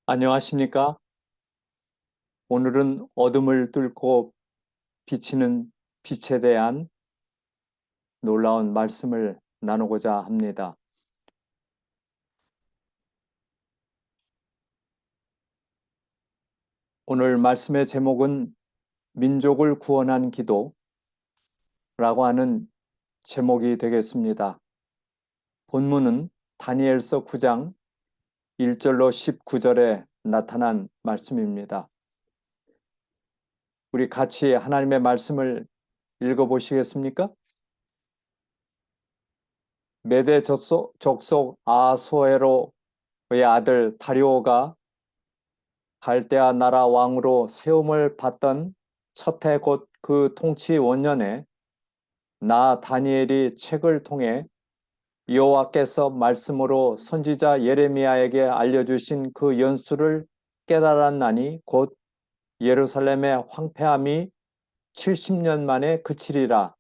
안녕하십니까? 오늘은 어둠을 뚫고 비치는 빛에 대한 놀라운 말씀을 나누고자 합니다. 오늘 말씀의 제목은 민족을 구원한 기도라고 하는 제목이 되겠습니다. 본문은 다니엘서 9장 1절로 19절에 나타난 말씀입니다. 우리 같이 하나님의 말씀을 읽어보시겠습니까? 메대 족속 아소에로의 아들 다리오가 갈대아 나라 왕으로 세움을 받던 첫 해 곧 그 통치 원년에 나 다니엘이 책을 통해 여호와께서 말씀으로 선지자 예레미야에게 알려주신 그 연수를 깨달았나니 곧 예루살렘의 황폐함이 70년 만에 그치리라.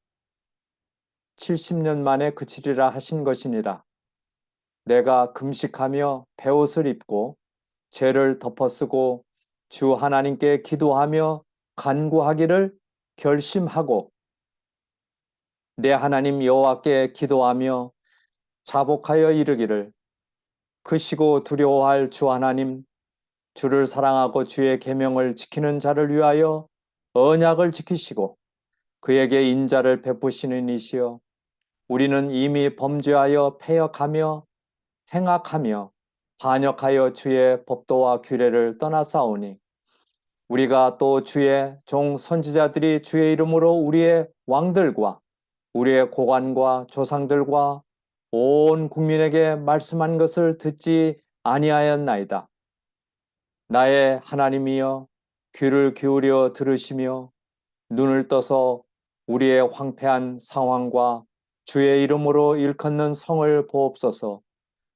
70년 만에 그치리라 하신 것이니라. 내가 금식하며 베옷을 입고 죄를 덮어쓰고 주 하나님께 기도하며 간구하기를 결심하고 내 하나님 여호와께 기도하며 자복하여 이르기를 크시고 두려워할 주 하나님 주를 사랑하고 주의 계명을 지키는 자를 위하여 언약을 지키시고 그에게 인자를 베푸시는 이시여 우리는 이미 범죄하여 패역하며 행악하며 반역하여 주의 법도와 규례를 떠나싸우니 우리가 또 주의 종 선지자들이 주의 이름으로 우리의 왕들과 우리의 고관과 조상들과 온 국민에게 말씀한 것을 듣지 아니하였나이다. 나의 하나님이여 귀를 기울여 들으시며 눈을 떠서 우리의 황폐한 상황과 주의 이름으로 일컫는 성을 보옵소서.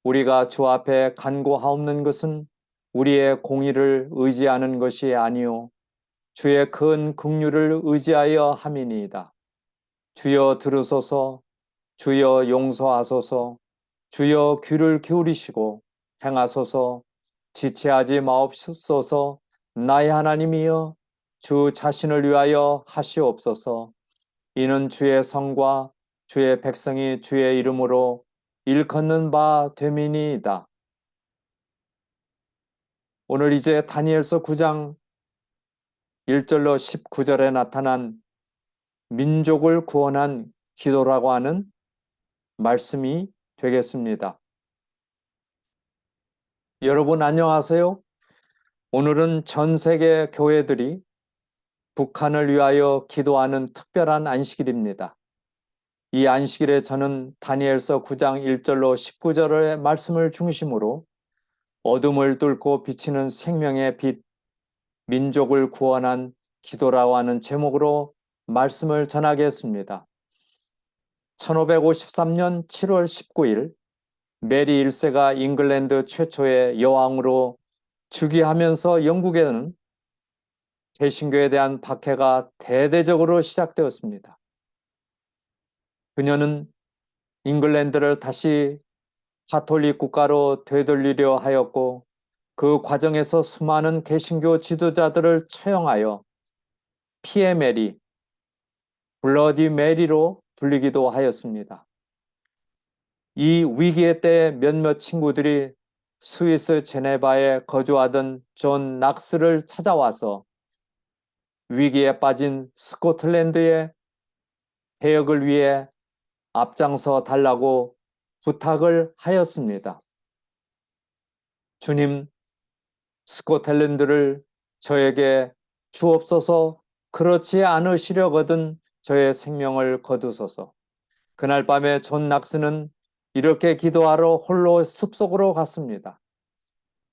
우리가 주 앞에 간구하옵는 것은 우리의 공의를 의지하는 것이 아니요 주의 큰 긍휼을 의지하여 함이니이다. 주여 들으소서. 주여 용서하소서. 주여 귀를 기울이시고 행하소서. 지체하지 마옵소서. 나의 하나님이여 주 자신을 위하여 하시옵소서. 이는 주의 성과 주의 백성이 주의 이름으로 일컫는 바 됨이니이다. 오늘 이제 다니엘서 9장 1절로 19절에 나타난 민족을 구원한 기도라고 하는 말씀이 되겠습니다. 여러분 안녕하세요. 오늘은 전 세계 교회들이 북한을 위하여 기도하는 특별한 안식일입니다. 이 안식일에 저는 다니엘서 9장 1절로 19절의 말씀을 중심으로 어둠을 뚫고 비치는 생명의 빛, 민족을 구원한 기도라고 하는 제목으로 말씀을 전하겠습니다. 1553년 7월 19일 메리 1세가 잉글랜드 최초의 여왕으로 즉위하면서 영국에는 개신교에 대한 박해가 대대적으로 시작되었습니다. 그녀는 잉글랜드를 다시 가톨릭 국가로 되돌리려 하였고 그 과정에서 수많은 개신교 지도자들을 처형하여 피에 메리, 블러디 메리로 불리기도 하였습니다. 이 위기의 때 몇몇 친구들이 스위스 제네바에 거주하던 존 낙스를 찾아와서 위기에 빠진 스코틀랜드의 해역을 위해 앞장서 달라고 부탁을 하였습니다. 주님, 스코틀랜드를 저에게 주옵소서. 그렇지 않으시려거든 저의 생명을 거두소서. 그날 밤에 존 낙스는 이렇게 기도하러 홀로 숲속으로 갔습니다.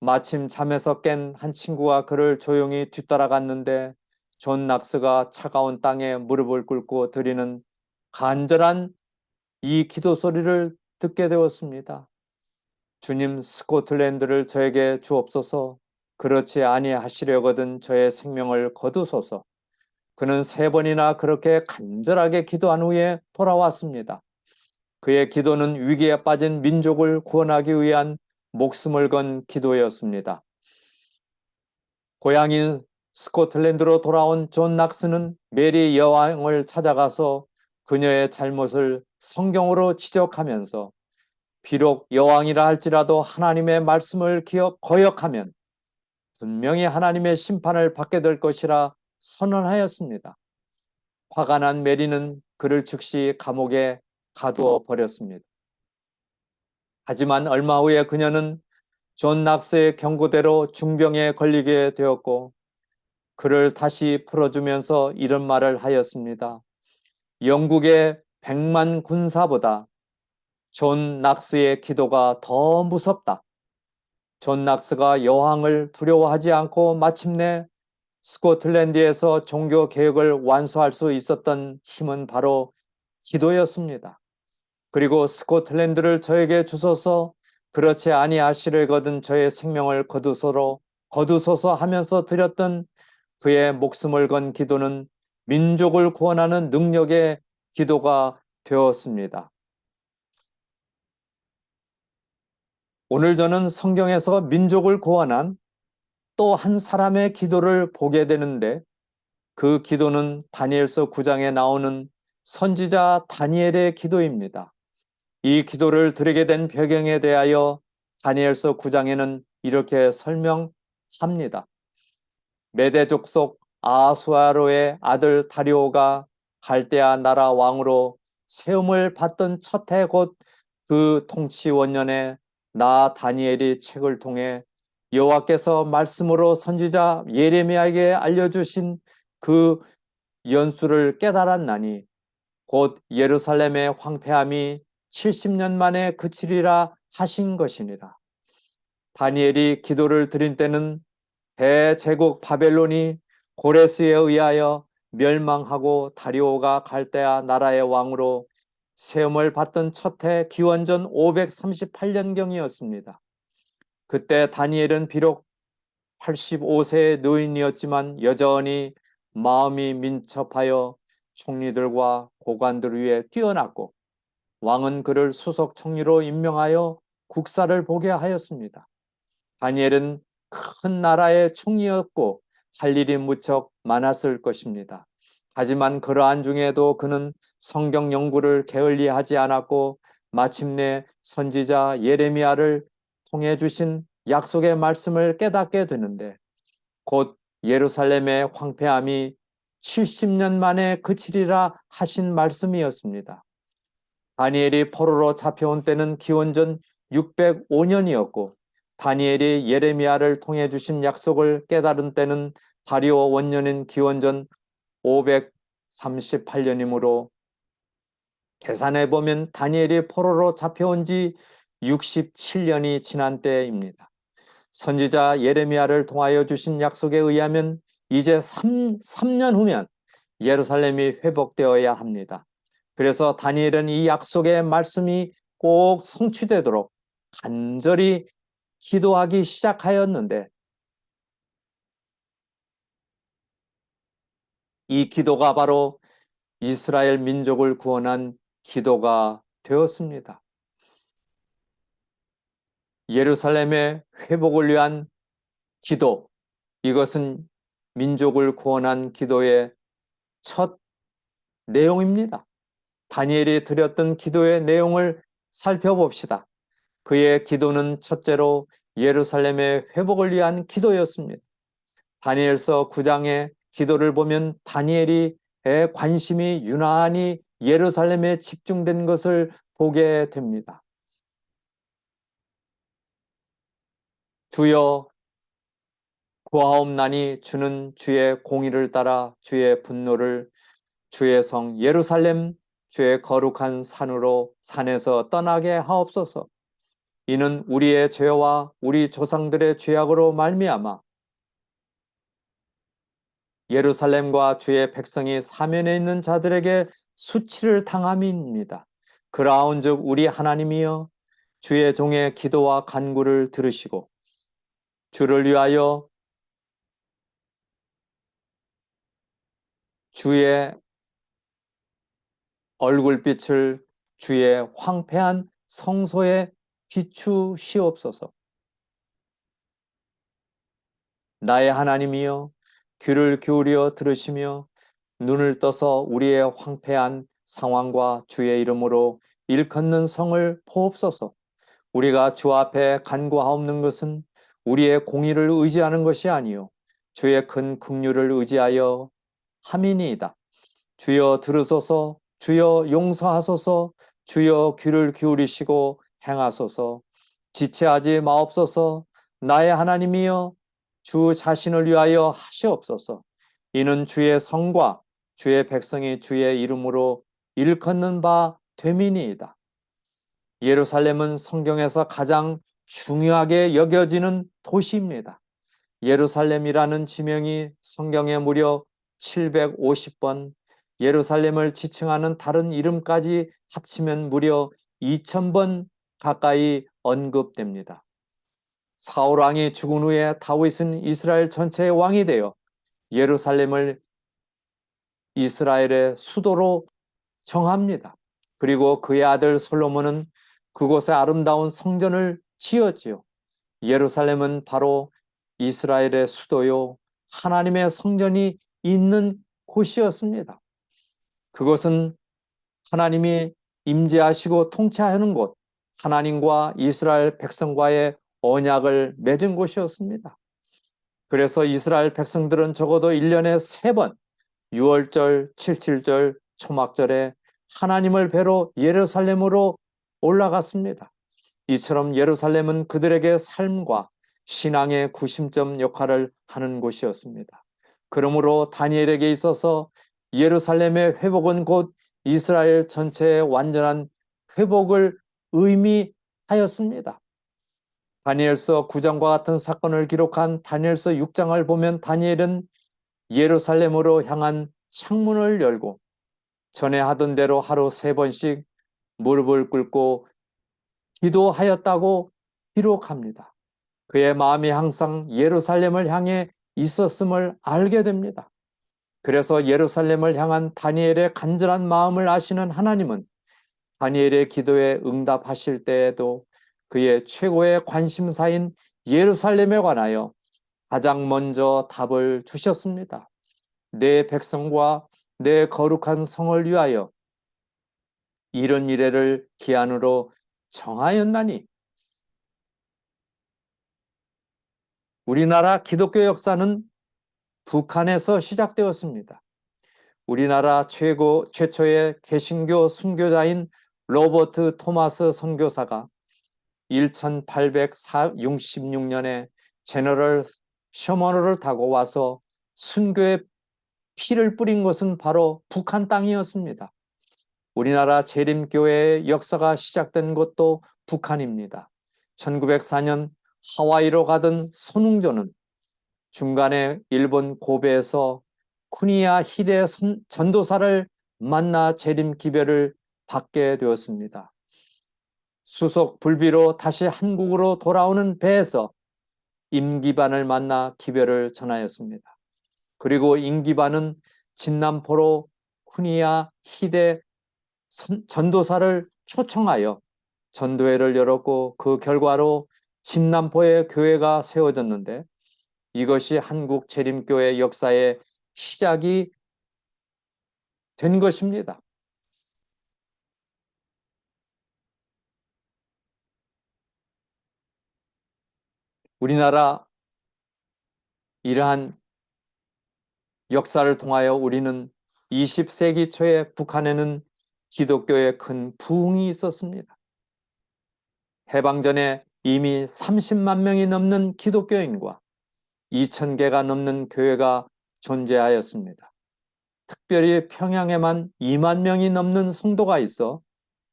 마침 잠에서 깬 한 친구가 그를 조용히 뒤따라갔는데 존 낙스가 차가운 땅에 무릎을 꿇고 드리는 간절한 이 기도 소리를 듣게 되었습니다. 주님, 스코틀랜드를 저에게 주옵소서. 그렇지 아니하시려거든 저의 생명을 거두소서. 그는 3번이나 그렇게 간절하게 기도한 후에 돌아왔습니다. 그의 기도는 위기에 빠진 민족을 구원하기 위한 목숨을 건 기도였습니다. 고향인 스코틀랜드로 돌아온 존 낙스는 메리 여왕을 찾아가서 그녀의 잘못을 성경으로 지적하면서 비록 여왕이라 할지라도 하나님의 말씀을 거역하면 분명히 하나님의 심판을 받게 될 것이라 선언하였습니다. 화가 난 메리는 그를 즉시 감옥에 가두어 버렸습니다. 하지만 얼마 후에 그녀는 존 낙스의 경고대로 중병에 걸리게 되었고 그를 다시 풀어주면서 이런 말을 하였습니다. 영국의 100만 군사보다 존 낙스의 기도가 더 무섭다. 존 낙스가 여왕을 두려워하지 않고 마침내 스코틀랜드에서 종교 개혁을 완수할 수 있었던 힘은 바로 기도였습니다. 그리고 스코틀랜드를 저에게 주소서 그렇지 아니하시려거든 저의 생명을 거두소서 하면서 드렸던 그의 목숨을 건 기도는 민족을 구원하는 능력의 기도가 되었습니다. 오늘 저는 성경에서 민족을 구원한 또 한 사람의 기도를 보게 되는데 그 기도는 다니엘서 9장에 나오는 선지자 다니엘의 기도입니다. 이 기도를 드리게 된 배경에 대하여 다니엘서 9장에는 이렇게 설명합니다. 메대 족속 아수아로의 아들 다리오가 갈대아 나라 왕으로 세움을 받던 첫 해 곧 그 통치 원년에 나 다니엘이 책을 통해 여호와께서 말씀으로 선지자 예레미야에게 알려주신 그 연수를 깨달았나니 곧 예루살렘의 황폐함이 70년 만에 그치리라 하신 것이니라. 다니엘이 기도를 드린 때는 대제국 바벨론이 고레스에 의하여 멸망하고 다리오가 갈대아 나라의 왕으로 세움을 받던 첫 해 기원전 538년경이었습니다. 그때 다니엘은 비록 85세의 노인이었지만 여전히 마음이 민첩하여 총리들과 고관들 위에 뛰어났고 왕은 그를 수석 총리로 임명하여 국사를 보게 하였습니다. 다니엘은 큰 나라의 총리였고 할 일이 무척 많았을 것입니다. 하지만 그러한 중에도 그는 성경 연구를 게을리하지 않았고 마침내 선지자 예레미야를 통해 주신 약속의 말씀을 깨닫게 되는데 곧 예루살렘의 황폐함이 70년 만에 그치리라 하신 말씀이었습니다. 다니엘이 포로로 잡혀온 때는 기원전 605년이었고 다니엘이 예레미야를 통해 주신 약속을 깨달은 때는 다리오 원년인 기원전 538년이므로 계산해 보면 다니엘이 포로로 잡혀온 지 67년이 지난 때입니다. 선지자 예레미야를 통하여 주신 약속에 의하면 이제 3년 후면 예루살렘이 회복되어야 합니다. 그래서 다니엘은 이 약속의 말씀이 꼭 성취되도록 간절히 기도하기 시작하였는데 이 기도가 바로 이스라엘 민족을 구원한 기도가 되었습니다. 예루살렘의 회복을 위한 기도, 이것은 민족을 구원한 기도의 첫 내용입니다. 다니엘이 드렸던 기도의 내용을 살펴봅시다. 그의 기도는 첫째로 예루살렘의 회복을 위한 기도였습니다. 다니엘서 9장의 기도를 보면 다니엘의 관심이 유난히 예루살렘에 집중된 것을 보게 됩니다. 주여 구하옵나니 주는 주의 공의를 따라 주의 분노를 주의 성 예루살렘 주의 거룩한 산에서 떠나게 하옵소서. 이는 우리의 죄와 우리 조상들의 죄악으로 말미암아 예루살렘과 주의 백성이 사면에 있는 자들에게 수치를 당함입니다. 그라운즉 우리 하나님이여 주의 종의 기도와 간구를 들으시고 주를 위하여 주의 얼굴빛을 주의 황폐한 성소에 비추시옵소서. 나의 하나님이여 귀를 기울여 들으시며 눈을 떠서 우리의 황폐한 상황과 주의 이름으로 일컫는 성을 보옵소서. 우리가 주 앞에 간구하옵는 것은 우리의 공의를 의지하는 것이 아니요 주의 큰 긍휼을 의지하여 함이니이다. 주여 들으소서, 주여 용서하소서, 주여 귀를 기울이시고 행하소서. 지체하지 마옵소서. 나의 하나님이여 주 자신을 위하여 하시옵소서. 이는 주의 성과 주의 백성이 주의 이름으로 일컫는 바 됨이니이다. 예루살렘은 성경에서 가장 중요하게 여겨지는 도시입니다. 예루살렘이라는 지명이 성경에 무려 750번, 예루살렘을 지칭하는 다른 이름까지 합치면 무려 2000번 가까이 언급됩니다. 사울 왕이 죽은 후에 다윗은 이스라엘 전체의 왕이 되어 예루살렘을 이스라엘의 수도로 정합니다. 그리고 그의 아들 솔로몬은 그곳에 아름다운 성전을 지었지요. 예루살렘은 바로 이스라엘의 수도요 하나님의 성전이 있는 곳이었습니다. 그것은 하나님이 임재하시고 통치하는 곳, 하나님과 이스라엘 백성과의 언약을 맺은 곳이었습니다. 그래서 이스라엘 백성들은 적어도 1년에 3번 유월절, 칠칠절, 초막절에 하나님을 뵈러 예루살렘으로 올라갔습니다. 이처럼 예루살렘은 그들에게 삶과 신앙의 구심점 역할을 하는 곳이었습니다. 그러므로 다니엘에게 있어서 예루살렘의 회복은 곧 이스라엘 전체의 완전한 회복을 의미하였습니다. 다니엘서 9장과 같은 사건을 기록한 다니엘서 6장을 보면 다니엘은 예루살렘으로 향한 창문을 열고 전에 하던 대로 하루 3번씩 무릎을 꿇고 기도하였다고 기록합니다. 그의 마음이 항상 예루살렘을 향해 있었음을 알게 됩니다. 그래서 예루살렘을 향한 다니엘의 간절한 마음을 아시는 하나님은 다니엘의 기도에 응답하실 때에도 그의 최고의 관심사인 예루살렘에 관하여 가장 먼저 답을 주셨습니다. 내 백성과 내 거룩한 성을 위하여 이런 이래를 기한으로 정하였나니. 우리나라 기독교 역사는 북한에서 시작되었습니다. 우리나라 최초의 개신교 순교자인 로버트 토마스 선교사가 1866년에 제너럴 셔먼호를 타고 와서 순교의 피를 뿌린 것은 바로 북한 땅이었습니다. 우리나라 재림교회의 역사가 시작된 곳도 북한입니다. 1904년 하와이로 가던 손흥조는 중간에 일본 고베에서 쿠니야 히데 전도사를 만나 재림 기별을 받게 되었습니다. 수속 불비로 다시 한국으로 돌아오는 배에서 임기반을 만나 기별을 전하였습니다. 그리고 임기반은 진남포로 쿠니야 히데 전도사를 초청하여 전도회를 열었고 그 결과로 진남포에 교회가 세워졌는데 이것이 한국 재림교회 역사의 시작이 된 것입니다. 우리나라 이러한 역사를 통하여 우리는 20세기 초에 북한에는 기독교의 큰 부흥이 있었습니다. 해방 전에 이미 30만 명이 넘는 기독교인과 2,000개가 넘는 교회가 존재하였습니다. 특별히 평양에만 2만 명이 넘는 성도가 있어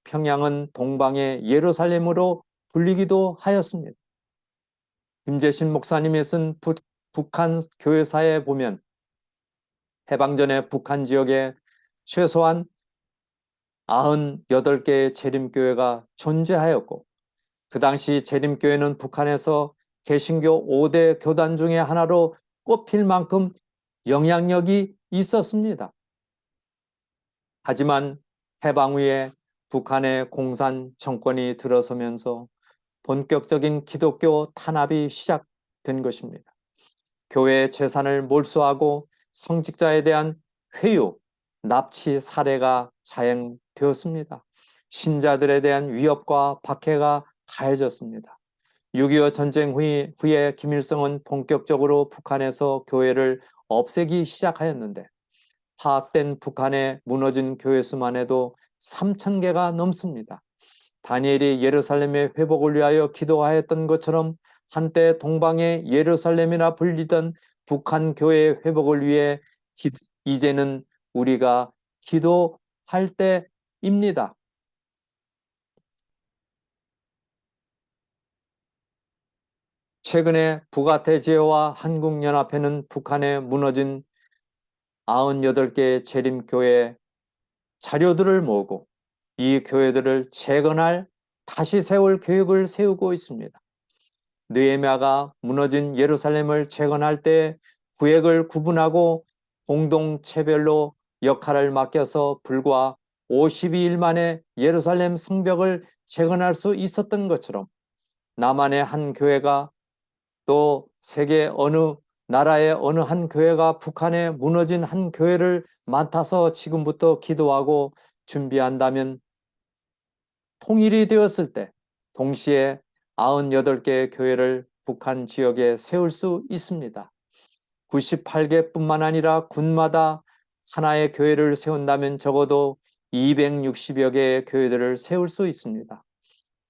평양은 동방의 예루살렘으로 불리기도 하였습니다. 김재신 목사님이 쓴 북한 교회사에 보면 해방 전에 북한 지역에 최소한 98개의 재림교회가 존재하였고 그 당시 재림교회는 북한에서 개신교 5대 교단 중에 하나로 꼽힐 만큼 영향력이 있었습니다. 하지만 해방 후에 북한의 공산 정권이 들어서면서 본격적인 기독교 탄압이 시작된 것입니다. 교회 재산을 몰수하고 성직자에 대한 회유, 납치 사례가 자행되었습니다. 신자들에 대한 위협과 박해가 가해졌습니다. 6.25 전쟁 후에 김일성은 본격적으로 북한에서 교회를 없애기 시작하였는데 파악된 북한의 무너진 교회 수만 해도 3,000개가 넘습니다. 다니엘이 예루살렘의 회복을 위하여 기도하였던 것처럼 한때 동방의 예루살렘이라 불리던 북한 교회의 회복을 위해 이제는 우리가 기도할 때입니다. 최근에 북아태지회와 한국연합회는 북한에 무너진 98개의 재림교회 자료들을 모으고 이 교회들을 재건할 다시 세울 계획을 세우고 있습니다. 느헤미야가 무너진 예루살렘을 재건할 때 구역을 구분하고 공동체별로 역할을 맡겨서 불과 52일 만에 예루살렘 성벽을 재건할 수 있었던 것처럼 남한의 한 교회가 또 세계 어느 나라의 어느 한 교회가 북한에 무너진 한 교회를 맡아서 지금부터 기도하고 준비한다면 통일이 되었을 때 동시에 98개의 교회를 북한 지역에 세울 수 있습니다. 98개뿐만 아니라 군마다 하나의 교회를 세운다면 적어도 260여 개의 교회들을 세울 수 있습니다.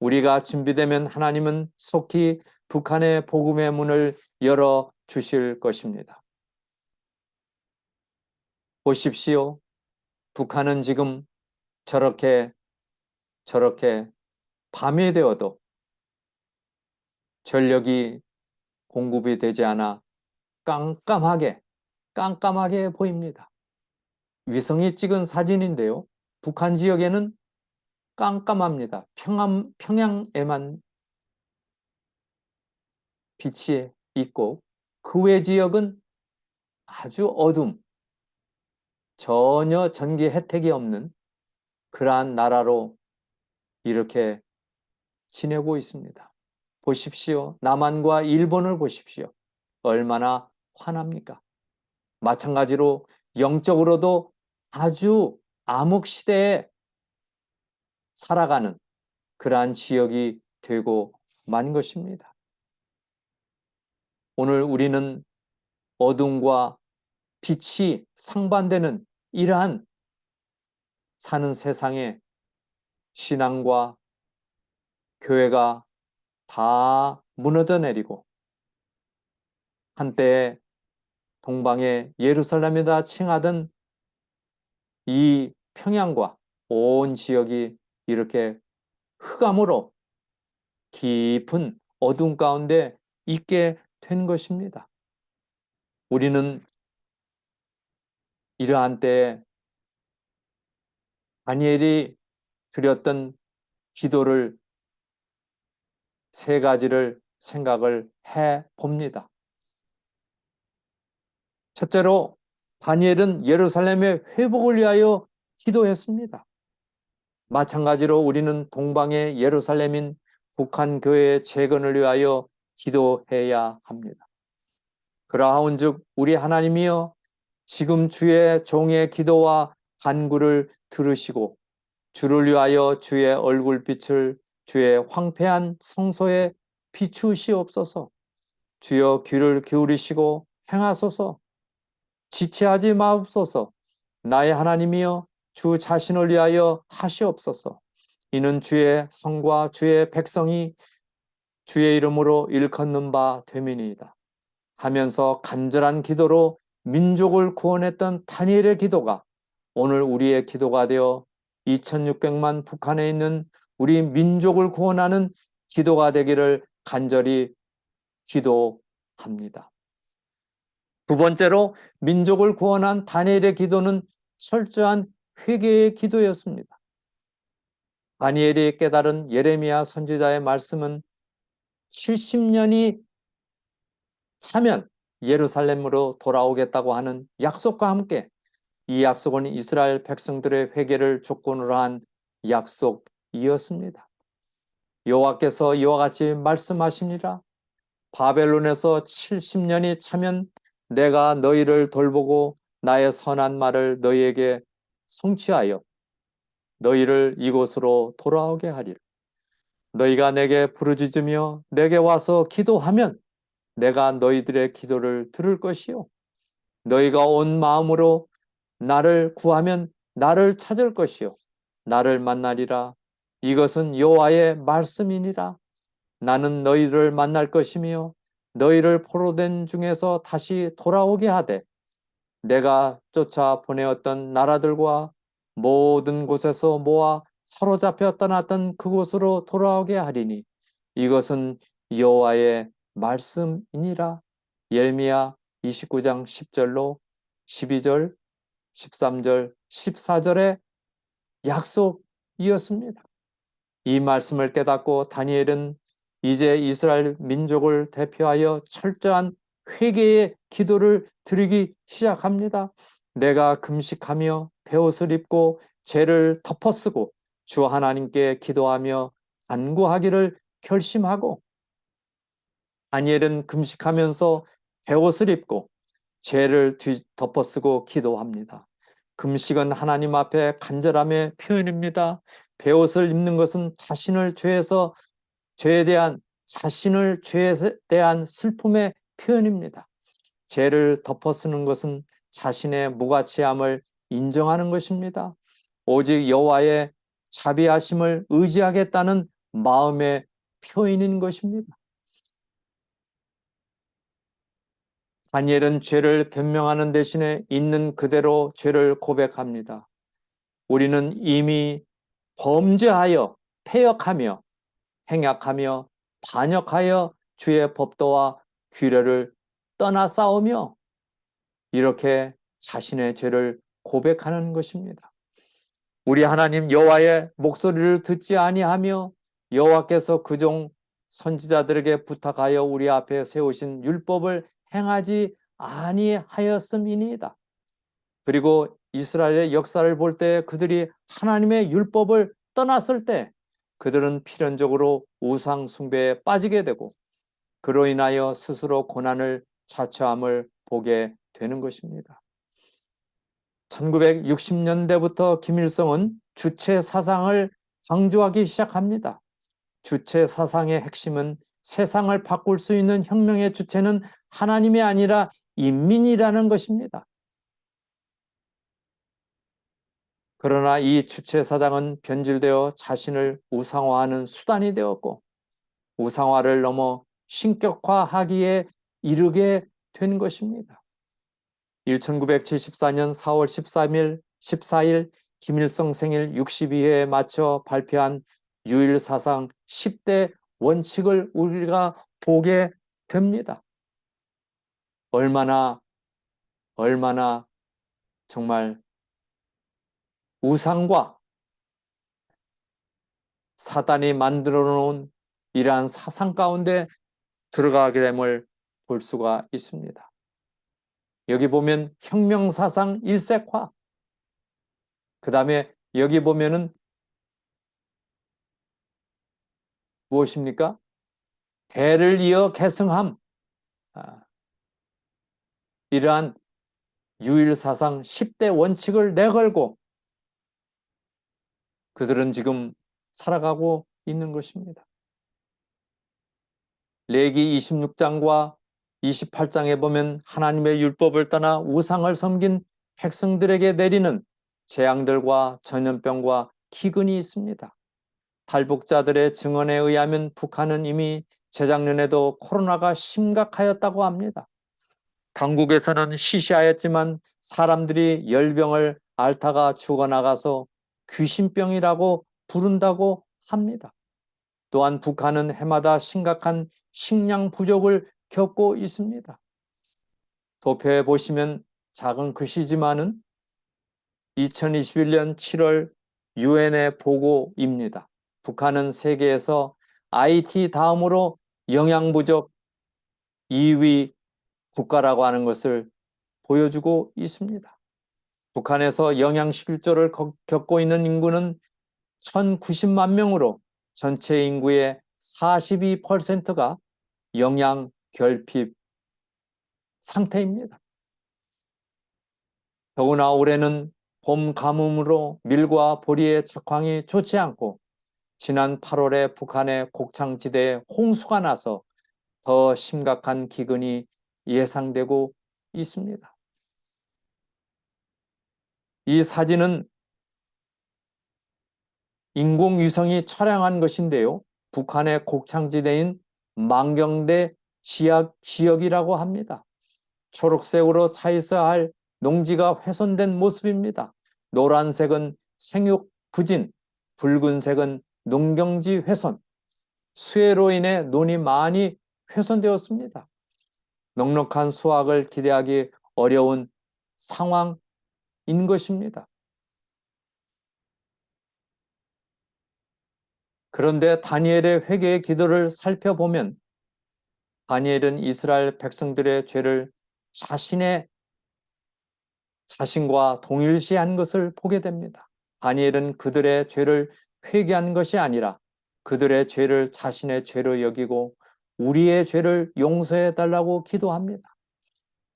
우리가 준비되면 하나님은 속히 북한의 복음의 문을 열어 주실 것입니다. 보십시오. 북한은 지금 저렇게 밤이 되어도 전력이 공급이 되지 않아 깜깜하게 보입니다. 위성이 찍은 사진인데요. 북한 지역에는 깜깜합니다. 평양에만 빛이 있고 그 외 지역은 아주 전혀 전기 혜택이 없는 그러한 나라로 이렇게 지내고 있습니다. 보십시오. 남한과 일본을 보십시오. 얼마나 환합니까? 마찬가지로 영적으로도 아주 암흑 시대에 살아가는 그러한 지역이 되고 만 것입니다. 오늘 우리는 어둠과 빛이 상반되는 이러한 사는 세상에 신앙과 교회가 다 무너져 내리고 한때 동방의 예루살렘이다 칭하던 이 평양과 온 지역이 이렇게 흑암으로 깊은 어둠 가운데 있게 된 것입니다. 우리는 이러한 때에 다니엘이 드렸던 기도를 세 가지를 생각을 해 봅니다. 첫째로 다니엘은 예루살렘의 회복을 위하여 기도했습니다. 마찬가지로 우리는 동방의 예루살렘인 북한 교회의 재건을 위하여 기도해야 합니다. 그러하온즉 우리 하나님이여 지금 주의 종의 기도와 간구를 들으시고 주를 위하여 주의 얼굴빛을 주의 황폐한 성소에 비추시옵소서. 주여 귀를 기울이시고 행하소서. 지체하지 마옵소서. 나의 하나님이여 주 자신을 위하여 하시옵소서. 이는 주의 성과 주의 백성이 주의 이름으로 일컫는 바 됨이니이다. 하면서 간절한 기도로 민족을 구원했던 다니엘의 기도가 오늘 우리의 기도가 되어 2600만 북한에 있는 우리 민족을 구원하는 기도가 되기를 간절히 기도합니다. 두 번째로 민족을 구원한 다니엘의 기도는 철저한 회개의 기도였습니다. 다니엘이 깨달은 예레미야 선지자의 말씀은 70년이 차면 예루살렘으로 돌아오겠다고 하는 약속과 함께 이 약속은 이스라엘 백성들의 회개를 조건으로 한 약속이었습니다. 여호와께서 이와 같이 말씀하시니라. 바벨론에서 70년이 차면 내가 너희를 돌보고 나의 선한 말을 너희에게 성취하여 너희를 이곳으로 돌아오게 하리라. 너희가 내게 부르짖으며 내게 와서 기도하면 내가 너희들의 기도를 들을 것이요. 너희가 온 마음으로 나를 구하면 나를 찾을 것이요. 나를 만나리라. 이것은 여호와의 말씀이니라. 나는 너희를 만날 것이며 너희를 포로된 중에서 다시 돌아오게 하되 내가 쫓아 보내었던 나라들과 모든 곳에서 모아 사로잡혀 떠났던 그곳으로 돌아오게 하리니 이것은 여호와의 말씀이니라. 예레미야 29장 10절로 12절, 13절, 14절의 약속이었습니다. 이 말씀을 깨닫고 다니엘은 이제 이스라엘 민족을 대표하여 철저한 회개의 기도를 드리기 시작합니다. 내가 금식하며 베옷을 입고 죄를 덮어쓰고 주 하나님께 기도하며 간구하기를 결심하고, 다니엘은 금식하면서 베옷을 입고 죄를 덮어쓰고 기도합니다. 금식은 하나님 앞에 간절함의 표현입니다. 베옷을 입는 것은 자신을 죄에 대한 슬픔의 표현입니다. 죄를 덮어쓰는 것은 자신의 무가치함을 인정하는 것입니다. 오직 여호와의 자비하심을 의지하겠다는 마음의 표현인 것입니다. 다니엘은 죄를 변명하는 대신에 있는 그대로 죄를 고백합니다. 우리는 이미 범죄하여 패역하며 행악하며 반역하여 주의 법도와 규례를 떠나 싸우며, 이렇게 자신의 죄를 고백하는 것입니다. 우리 하나님 여호와의 목소리를 듣지 아니하며 여호와께서 그종 선지자들에게 부탁하여 우리 앞에 세우신 율법을 행하지 아니하였음이니이다. 그리고 이스라엘의 역사를 볼 때 그들이 하나님의 율법을 떠났을 때 그들은 필연적으로 우상 숭배에 빠지게 되고 그로 인하여 스스로 고난을 자처함을 보게 되는 것입니다. 1960년대부터 김일성은 주체 사상을 강조하기 시작합니다. 주체 사상의 핵심은 세상을 바꿀 수 있는 혁명의 주체는 하나님이 아니라 인민이라는 것입니다. 그러나 이 주체 사상은 변질되어 자신을 우상화하는 수단이 되었고 우상화를 넘어 신격화하기에 이르게 된 것입니다. 1974년 4월 14일 김일성 생일 62회에 맞춰 발표한 유일사상 10대 원칙을 우리가 보게 됩니다. 얼마나 정말 우상과 사단이 만들어 놓은 이러한 사상 가운데 들어가게 됨을 볼 수가 있습니다. 여기 보면 혁명사상 일색화, 그 다음에 여기 보면은 무엇입니까? 대를 이어 계승함. 이러한 유일사상 10대 원칙을 내걸고 그들은 지금 살아가고 있는 것입니다. 레기 26장과 28장에 보면 하나님의 율법을 떠나 우상을 섬긴 백성들에게 내리는 재앙들과 전염병과 기근이 있습니다. 탈북자들의 증언에 의하면 북한은 이미 재작년에도 코로나가 심각하였다고 합니다. 강국에서는 시시하였지만 사람들이 열병을 앓다가 죽어나가서 귀신병이라고 부른다고 합니다. 또한 북한은 해마다 심각한 식량 부족을 겪고 있습니다. 도표에 보시면 작은 글씨지만은 2021년 7월 유엔의 보고입니다. 북한은 세계에서 IT 다음으로 영양 부족 2위 국가라고 하는 것을 보여주고 있습니다. 북한에서 영양실조를 겪고 있는 인구는 1090만 명으로 전체 인구의 42%가 영양 결핍 상태입니다. 더구나 올해는 봄 가뭄으로 밀과 보리의 작황이 좋지 않고 지난 8월에 북한의 곡창지대에 홍수가 나서 더 심각한 기근이 예상되고 있습니다. 이 사진은 인공위성이 촬영한 것인데요. 북한의 곡창지대인 망경대 지역이라고 합니다. 초록색으로 차 있어야 할 농지가 훼손된 모습입니다. 노란색은 생육 부진, 붉은색은 농경지 훼손, 수해로 인해 논이 많이 훼손되었습니다. 넉넉한 수확을 기대하기 어려운 상황인 것입니다. 그런데 다니엘의 회개의 기도를 살펴보면 다니엘은 이스라엘 백성들의 죄를 자신과 동일시한 것을 보게 됩니다. 다니엘은 그들의 죄를 회개한 것이 아니라 그들의 죄를 자신의 죄로 여기고 우리의 죄를 용서해 달라고 기도합니다.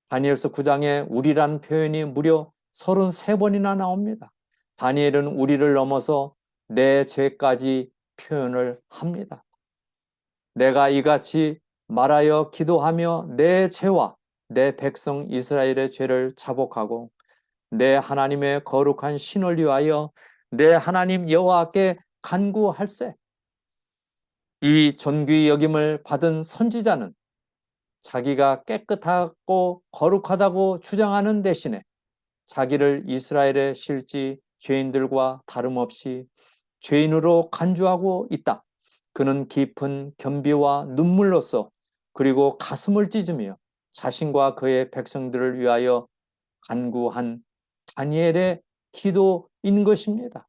다니엘서 9장에 우리란 표현이 무려 33번이나 나옵니다. 다니엘은 우리를 넘어서 내 죄까지 표현을 합니다. 내가 이같이 말하여 기도하며 내 죄와 내 백성 이스라엘의 죄를 자복하고 내 하나님의 거룩한 신을 위하여 내 하나님 여호와께 간구할세. 이 존귀 여김을 받은 선지자는 자기가 깨끗하고 거룩하다고 주장하는 대신에 자기를 이스라엘의 실지 죄인들과 다름없이 죄인으로 간주하고 있다. 그는 깊은 겸비와 눈물로써 그리고 가슴을 찢으며 자신과 그의 백성들을 위하여 간구한 다니엘의 기도인 것입니다.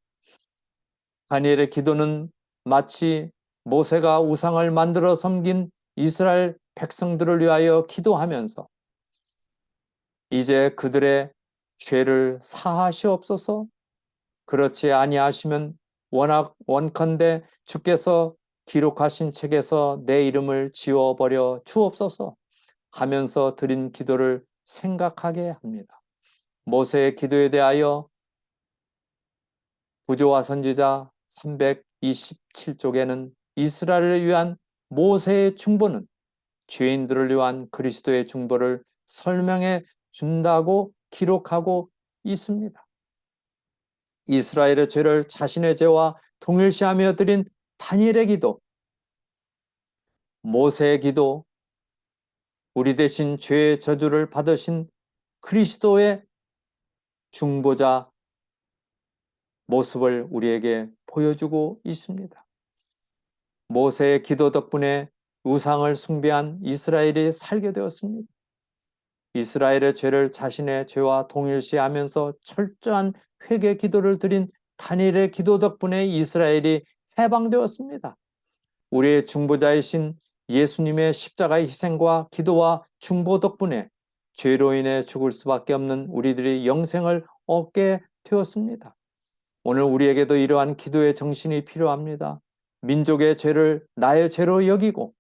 다니엘의 기도는 마치 모세가 우상을 만들어 섬긴 이스라엘 백성들을 위하여 기도하면서 이제 그들의 죄를 사하시옵소서. 그렇지 아니하시면 원컨대 주께서 기록하신 책에서 내 이름을 지워버려 주옵소서 하면서 드린 기도를 생각하게 합니다. 모세의 기도에 대하여 부조와 선지자 327쪽에는 이스라엘을 위한 모세의 중보는 죄인들을 위한 그리스도의 중보를 설명해 준다고 기록하고 있습니다. 이스라엘의 죄를 자신의 죄와 동일시하며 드린 다니엘의 기도, 모세의 기도, 우리 대신 죄의 저주를 받으신 그리스도의 중보자 모습을 우리에게 보여주고 있습니다. 모세의 기도 덕분에 우상을 숭배한 이스라엘이 살게 되었습니다. 이스라엘의 죄를 자신의 죄와 동일시하면서 철저한 회개 기도를 드린 다니엘의 기도 덕분에 이스라엘이 해방되었습니다. 우리의 중보자이신 예수님의 십자가의 희생과 기도와 중보 덕분에 죄로 인해 죽을 수밖에 없는 우리들이 영생을 얻게 되었습니다. 오늘 우리에게도 이러한 기도의 정신이 필요합니다. 민족의 죄를 나의 죄로 여기고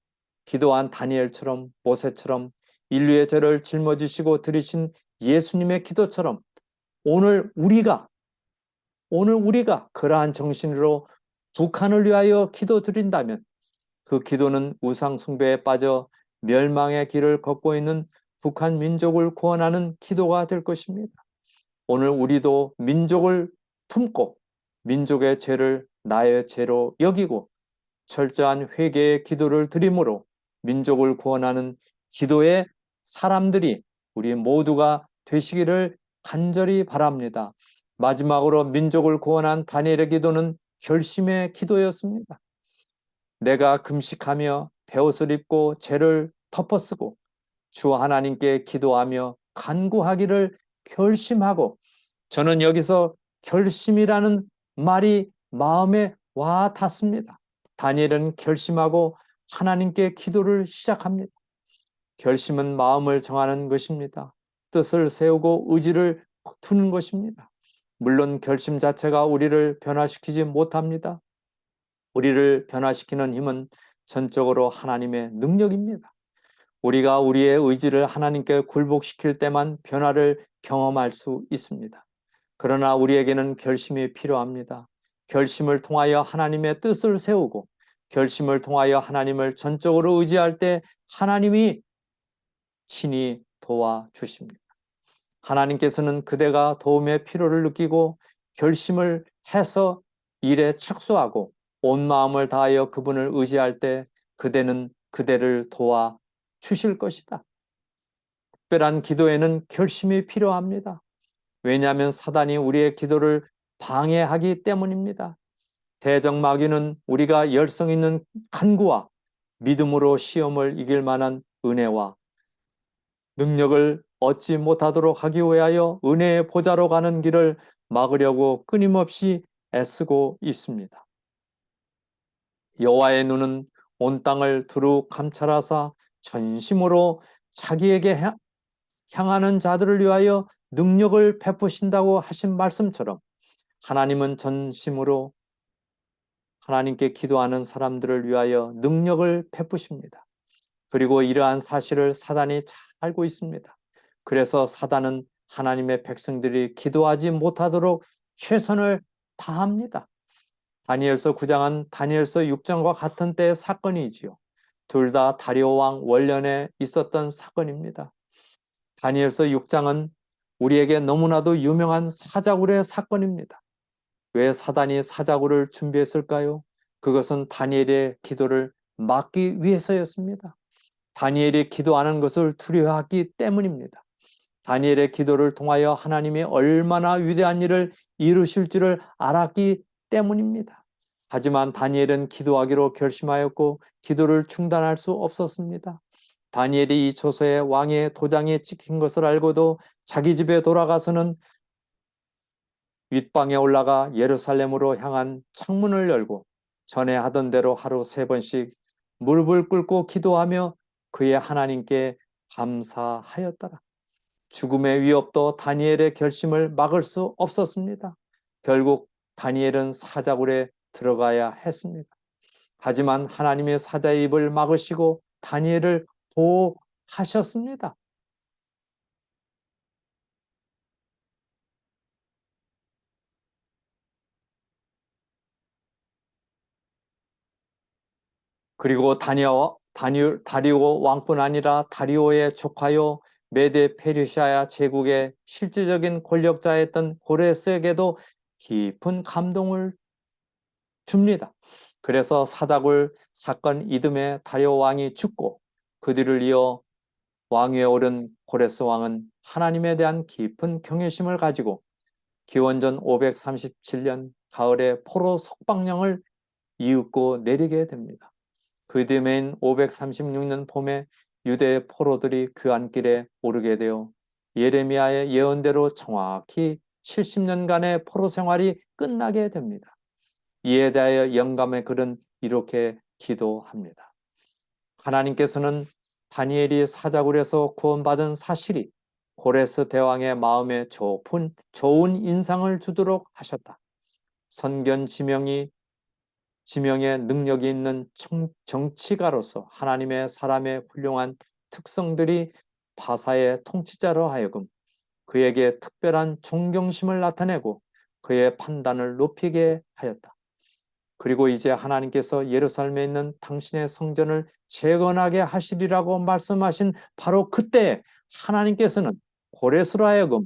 기도한 다니엘처럼 모세처럼 인류의 죄를 짊어지시고 들이신 예수님의 기도처럼 오늘 우리가 그러한 정신으로 북한을 위하여 기도드린다면 그 기도는 우상 숭배에 빠져 멸망의 길을 걷고 있는 북한 민족을 구원하는 기도가 될 것입니다. 오늘 우리도 민족을 품고 민족의 죄를 나의 죄로 여기고 철저한 회개의 기도를 드림으로 민족을 구원하는 기도의 사람들이 우리 모두가 되시기를 간절히 바랍니다. 마지막으로 민족을 구원한 다니엘의 기도는 결심의 기도였습니다. 내가 금식하며 베옷을 입고 죄를 덮어쓰고 주 하나님께 기도하며 간구하기를 결심하고, 저는 여기서 결심이라는 말이 마음에 와 닿습니다. 다니엘은 결심하고 하나님께 기도를 시작합니다. 결심은 마음을 정하는 것입니다. 뜻을 세우고 의지를 두는 것입니다. 물론 결심 자체가 우리를 변화시키지 못합니다. 우리를 변화시키는 힘은 전적으로 하나님의 능력입니다. 우리가 우리의 의지를 하나님께 굴복시킬 때만 변화를 경험할 수 있습니다. 그러나 우리에게는 결심이 필요합니다. 결심을 통하여 하나님의 뜻을 세우고 결심을 통하여 하나님을 전적으로 의지할 때 하나님이 친히 도와주십니다. 하나님께서는 그대가 도움의 필요를 느끼고 결심을 해서 일에 착수하고 온 마음을 다하여 그분을 의지할 때 그대는 그대를 도와주실 것이다. 특별한 기도에는 결심이 필요합니다. 왜냐하면 사단이 우리의 기도를 방해하기 때문입니다. 대적마귀는 우리가 열성 있는 간구와 믿음으로 시험을 이길 만한 은혜와 능력을 얻지 못하도록 하기 위하여 은혜의 보좌로 가는 길을 막으려고 끊임없이 애쓰고 있습니다. 여호와의 눈은 온 땅을 두루 감찰하사 전심으로 자기에게 향하는 자들을 위하여 능력을 베푸신다고 하신 말씀처럼 하나님은 전심으로 하나님께 기도하는 사람들을 위하여 능력을 베푸십니다. 그리고 이러한 사실을 사단이 잘 알고 있습니다. 그래서 사단은 하나님의 백성들이 기도하지 못하도록 최선을 다합니다. 다니엘서 9장은 다니엘서 6장과 같은 때의 사건이지요. 둘 다 다리오 왕 원년에 있었던 사건입니다. 다니엘서 6장은 우리에게 너무나도 유명한 사자굴의 사건입니다. 왜 사단이 사자굴을 준비했을까요? 그것은 다니엘의 기도를 막기 위해서였습니다. 다니엘이 기도하는 것을 두려워하기 때문입니다. 다니엘의 기도를 통하여 하나님이 얼마나 위대한 일을 이루실지를 알았기 때문입니다. 하지만 다니엘은 기도하기로 결심하였고 기도를 중단할 수 없었습니다. 다니엘이 이 초소에 왕의 도장이 찍힌 것을 알고도 자기 집에 돌아가서는 윗방에 올라가 예루살렘으로 향한 창문을 열고 전에 하던 대로 하루 3번씩 무릎을 꿇고 기도하며 그의 하나님께 감사하였더라. 죽음의 위협도 다니엘의 결심을 막을 수 없었습니다. 결국 다니엘은 사자굴에 들어가야 했습니다. 하지만 하나님의 사자의 입을 막으시고 다니엘을 보호하셨습니다. 그리고 다리오 왕뿐 아니라 다리오의 조카요 메데 페르시아 제국의 실질적인 권력자였던 고레스에게도 깊은 감동을 줍니다. 그래서 사다굴 사건 이듬해 다리오 왕이 죽고 그 뒤를 이어 왕위에 오른 고레스 왕은 하나님에 대한 깊은 경외심을 가지고 기원전 537년 가을에 포로 석방령을 이윽고 내리게 됩니다. 그 뒤인 536년 봄에 유대 포로들이 그 안길에 오르게 되어 예레미야의 예언대로 정확히 70년간의 포로 생활이 끝나게 됩니다. 이에 대하여 영감의 글은 이렇게 기도합니다. 하나님께서는 다니엘이 사자굴에서 구원받은 사실이 고레스 대왕의 마음에 좋은 인상을 주도록 하셨다. 선견 지명에 능력이 있는 정치가로서 하나님의 사람의 훌륭한 특성들이 바사의 통치자로 하여금 그에게 특별한 존경심을 나타내고 그의 판단을 높이게 하였다. 그리고 이제 하나님께서 예루살렘에 있는 당신의 성전을 재건하게 하시리라고 말씀하신 바로 그때 하나님께서는 고레스로 하여금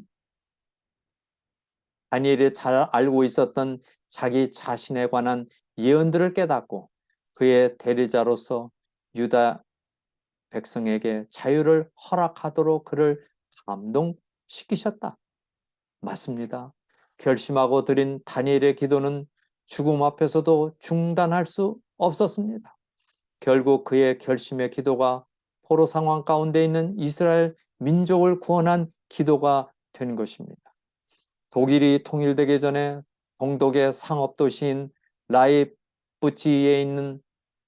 다니엘이 잘 알고 있었던 자기 자신에 관한 예언들을 깨닫고 그의 대리자로서 유다 백성에게 자유를 허락하도록 그를 감동시키셨다. 맞습니다. 결심하고 드린 다니엘의 기도는 죽음 앞에서도 중단할 수 없었습니다. 결국 그의 결심의 기도가 포로 상황 가운데 있는 이스라엘 민족을 구원한 기도가 된 것입니다. 독일이 통일되기 전에 동독의 상업도시인 라이프치히에 있는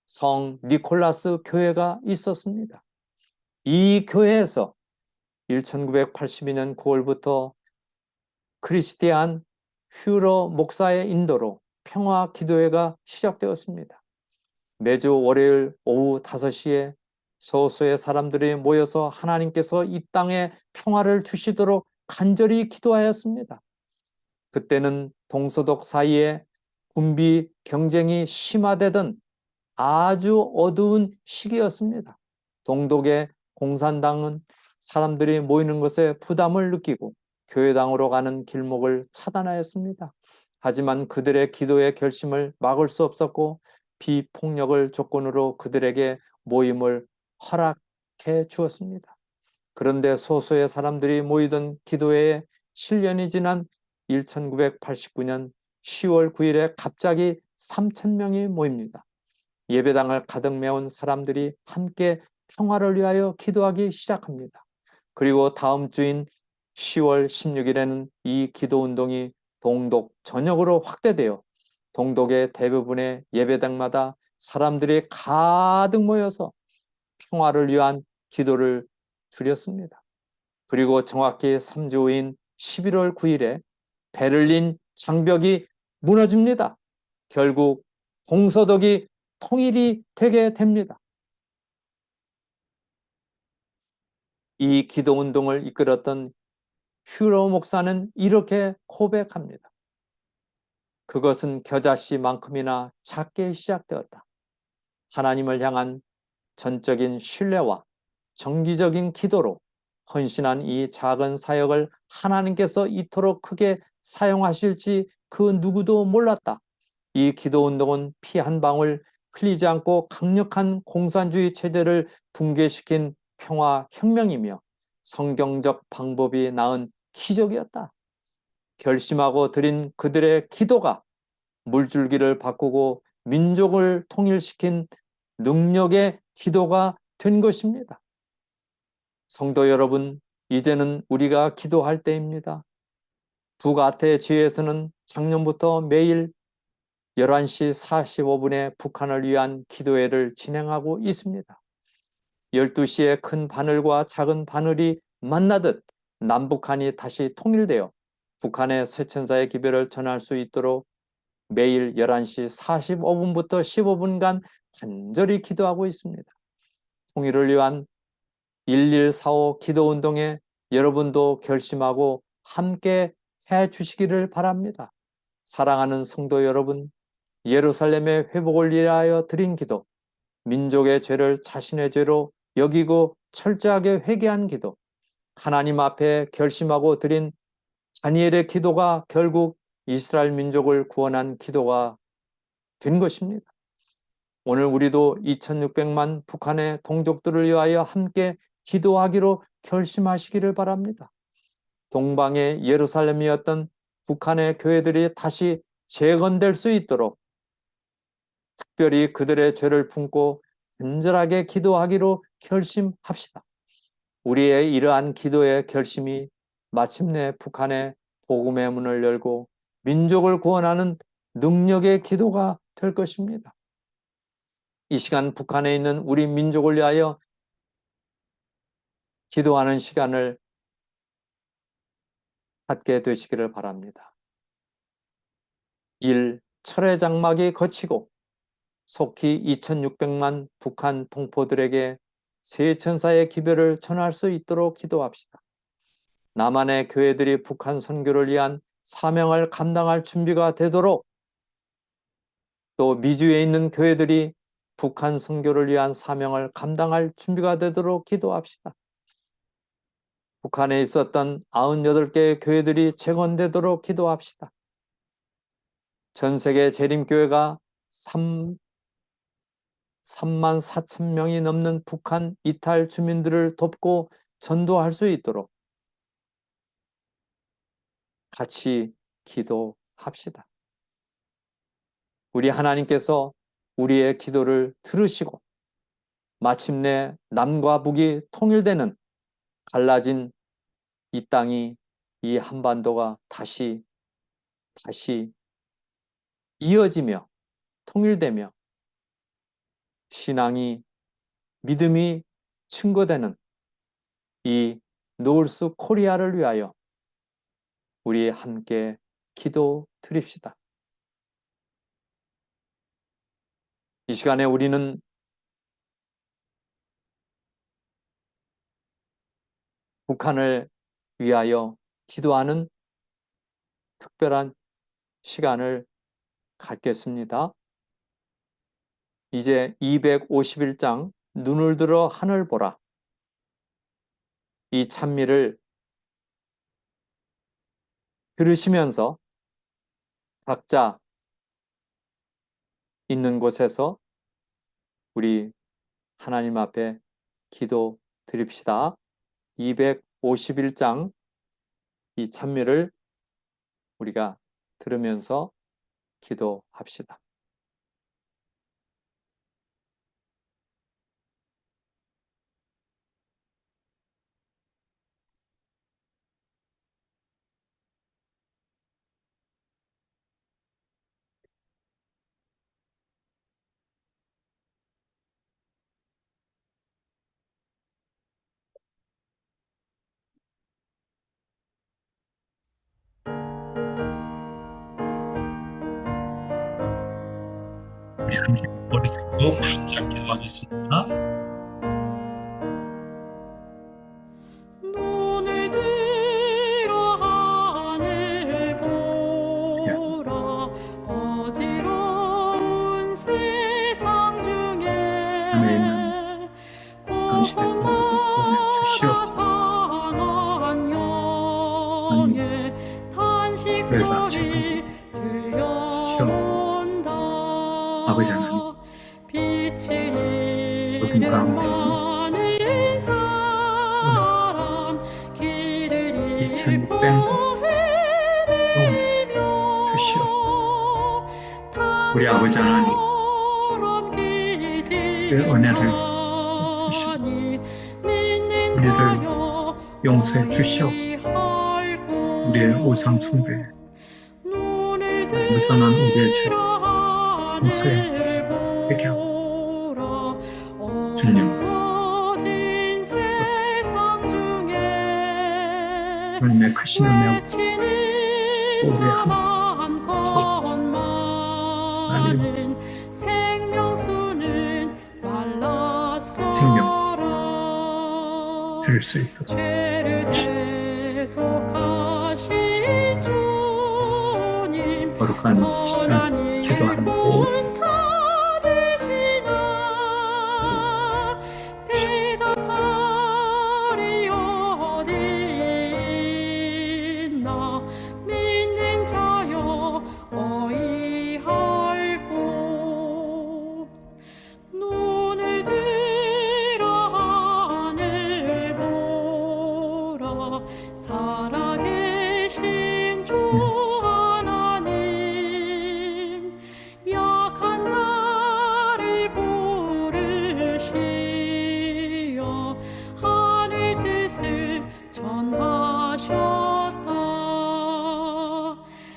성 니콜라스 교회가 있었습니다. 이 교회에서 1982년 9월부터 크리스티안 휴러 목사의 인도로 평화 기도회가 시작되었습니다. 매주 월요일 오후 5시에 소수의 사람들이 모여서 하나님께서 이 땅에 평화를 주시도록 간절히 기도하였습니다. 그때는 동서독 사이에 군비 경쟁이 심화되던 아주 어두운 시기였습니다. 동독의 공산당은 사람들이 모이는 것에 부담을 느끼고 교회당으로 가는 길목을 차단하였습니다. 하지만 그들의 기도의 결심을 막을 수 없었고 비폭력을 조건으로 그들에게 모임을 허락해 주었습니다. 그런데 소수의 사람들이 모이던 기도회에 7년이 지난 1989년 10월 9일에 갑자기 3,000명이 모입니다. 예배당을 가득 메운 사람들이 함께 평화를 위하여 기도하기 시작합니다. 그리고 다음 주인 10월 16일에는 이 기도운동이 동독 전역으로 확대되어 동독의 대부분의 예배당마다 사람들이 가득 모여서 평화를 위한 기도를 드렸습니다. 그리고 정확히 3주 후인 11월 9일에 베를린 장벽이 무너집니다. 결국 동서독이 통일이 되게 됩니다. 이 기도운동을 이끌었던 휴로 목사는 이렇게 고백합니다. 그것은 겨자씨만큼이나 작게 시작되었다. 하나님을 향한 전적인 신뢰와 정기적인 기도로 헌신한 이 작은 사역을 하나님께서 이토록 크게 사용하실지 그 누구도 몰랐다. 이 기도운동은 피 한 방울 흘리지 않고 강력한 공산주의 체제를 붕괴시킨 평화혁명이며 성경적 방법이 낳은 기적이었다. 결심하고 드린 그들의 기도가 물줄기를 바꾸고 민족을 통일시킨 능력의 기도가 된 것입니다. 성도 여러분, 이제는 우리가 기도할 때입니다. 북아태 지회에서는 작년부터 매일 11시 45분에 북한을 위한 기도회를 진행하고 있습니다. 12시에 큰 바늘과 작은 바늘이 만나듯 남북한이 다시 통일되어 북한의 쇠천사의 기별을 전할 수 있도록 매일 11시 45분부터 15분간 간절히 기도하고 있습니다. 통일을 위한 1145 기도운동에 여러분도 결심하고 함께 해 주시기를 바랍니다. 사랑하는 성도 여러분, 예루살렘의 회복을 위하여 드린 기도, 민족의 죄를 자신의 죄로 여기고 철저하게 회개한 기도, 하나님 앞에 결심하고 드린 다니엘의 기도가 결국 이스라엘 민족을 구원한 기도가 된 것입니다. 오늘 우리도 2600만 북한의 동족들을 위하여 함께 기도하기로 결심하시기를 바랍니다. 동방의 예루살렘이었던 북한의 교회들이 다시 재건될 수 있도록 특별히 그들의 죄를 품고 간절하게 기도하기로 결심합시다. 우리의 이러한 기도의 결심이 마침내 북한의 복음의 문을 열고 민족을 구원하는 능력의 기도가 될 것입니다. 이 시간 북한에 있는 우리 민족을 위하여 기도하는 시간을 갖게 되시기를 바랍니다. 1. 철의 장막이 걷히고 속히 2600만 북한 동포들에게 세천사의 기별을 전할 수 있도록 기도합시다. 남한의 교회들이 북한 선교를 위한 사명을 감당할 준비가 되도록 또 미주에 있는 교회들이 북한 선교를 위한 사명을 감당할 준비가 되도록 기도합시다. 북한에 있었던 98개의 교회들이 재건되도록 기도합시다. 전 세계 재림교회가 3만 4천 명이 넘는 북한 이탈 주민들을 돕고 전도할 수 있도록 같이 기도합시다. 우리 하나님께서 우리의 기도를 들으시고 마침내 남과 북이 통일되는 갈라진 이 땅이 이 한반도가 다시 이어지며 통일되며 신앙이 믿음이 증거되는 이 노을수 코리아를 위하여 우리 함께 기도 드립시다. 이 시간에 우리는 북한을 위하여 기도하는 특별한 시간을 갖겠습니다. 이제 251장 눈을 들어 하늘 보라. 이 찬미를 들으시면서 각자 있는 곳에서 우리 하나님 앞에 기도 드립시다. 251장 이 찬미를 우리가 들으면서 기도합시다. 우리 함께 머리 들고 바짝 기도하겠습니다. 눈을 들어 하늘 보라. 어지러운 세상 중에 하늘에 있는 당신의 공급을 보내주시옵소서. 상한 영의 탄식 저희가 소리 들려온다. 아버지 하나님, 빛을 어둠 가운데 잃어가는 사람 길을 2600 잃고 헤매며 주시옵소서. 우리 아버지 하나님, 그 은혜를 주시고 우리를 용서해 주시옵소서. 우리의 우상 숭배, 무던한 우리의 죄 용서해 주시고 회개하고 주님, 하나님의 크신 은혜와 축복의 함께 하나님, 생명수는 생명 드릴 수 있도록 죄를 대속하신 주님 거룩한 시간 기도하는 모든 찾으시나 대답하리 어디 있나 믿는 자여 어이할고 눈을 들어 하늘 보라. 살아계신 주 하나님 약한 자를 부르시어 하늘 뜻을 전하셨다.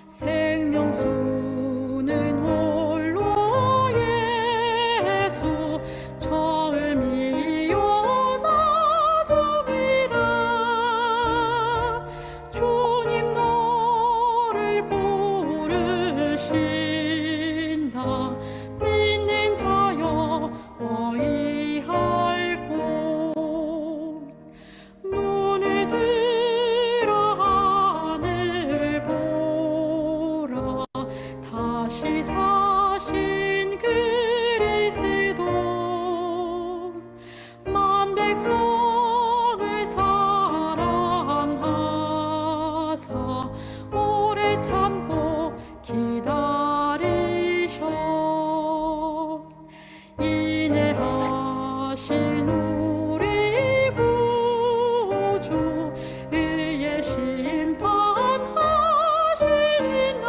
생명수는 홀로 예수 처음이요 나중이라. 주님 너를 부르신다. 믿는 자여 어이할고 눈을 들어 하늘 보라. 다시 사신 그리스도 만 백성을 사랑하사 오래 참고 기다리셔. 인내하신 우리 구주 의의 심판하시는 날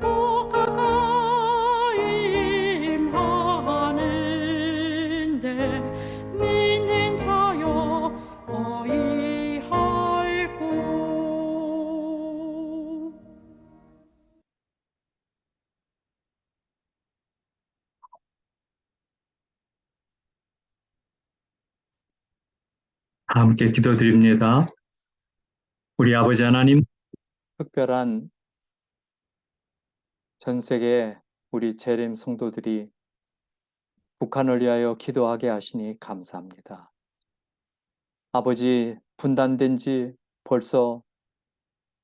곧 가까이 임하는데 믿는 자여 어이할고. 함께 기도드립니다. 우리 아버지 하나님, 특별한 전 세계 우리 재림 성도들이 북한을 위하여 기도하게 하시니 감사합니다. 아버지 분단된 지 벌써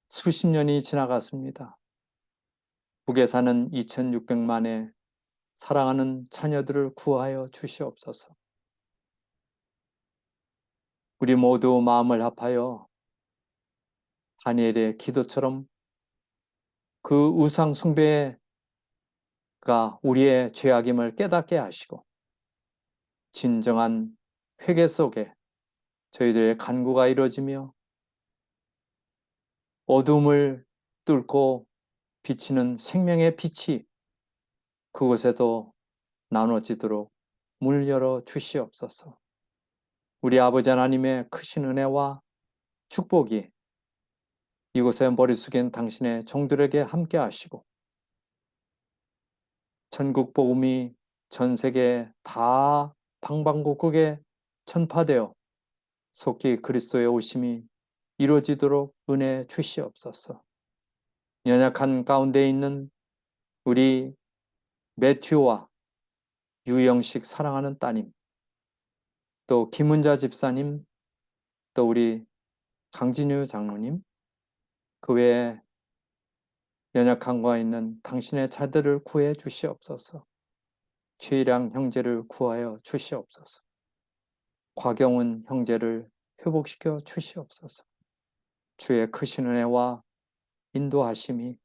수십 년이 지나갔습니다. 북에 사는 2600만의 사랑하는 자녀들을 구하여 주시옵소서. 우리 모두 마음을 합하여 다니엘의 기도처럼 그 우상 숭배가 우리의 죄악임을 깨닫게 하시고 진정한 회개 속에 저희들의 간구가 이루어지며 어둠을 뚫고 비치는 생명의 빛이 그곳에도 나눠지도록 문 열어 주시옵소서. 우리 아버지 하나님의 크신 은혜와 축복이 이곳에 머리 숙인 당신의 종들에게 함께 하시고 전국 복음이 전 세계 다 방방곡곡에 전파되어 속히 그리스도의 오심이 이루어지도록 은혜 주시옵소서. 연약한 가운데 있는 우리 매튜와 유영식 사랑하는 따님, 또 김은자 집사님, 또 우리 강진유 장로님, 그 외에 연약함과 있는 당신의 자들을 구해 주시옵소서. 최일양 형제를 구하여 주시옵소서. 곽영훈 형제를 회복시켜 주시옵소서. 주의 크신 은혜와 인도하심이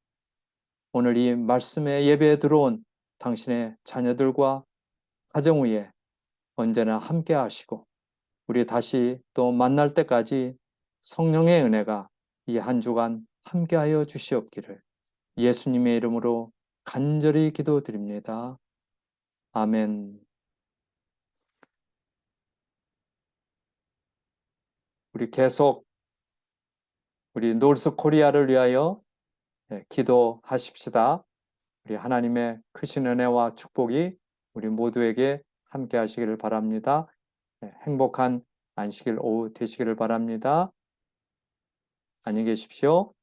오늘 이 말씀의 예배에 들어온 당신의 자녀들과 가정 위에 언제나 함께 하시고 우리 다시 또 만날 때까지 성령의 은혜가 이 한 주간 함께하여 주시옵기를 예수님의 이름으로 간절히 기도드립니다. 아멘. 우리 계속 우리 노스 코리아를 위하여 기도하십시다. 우리 하나님의 크신 은혜와 축복이 우리 모두에게 함께 하시기를 바랍니다. 행복한 안식일 오후 되시기를 바랍니다. 안녕히 계십시오.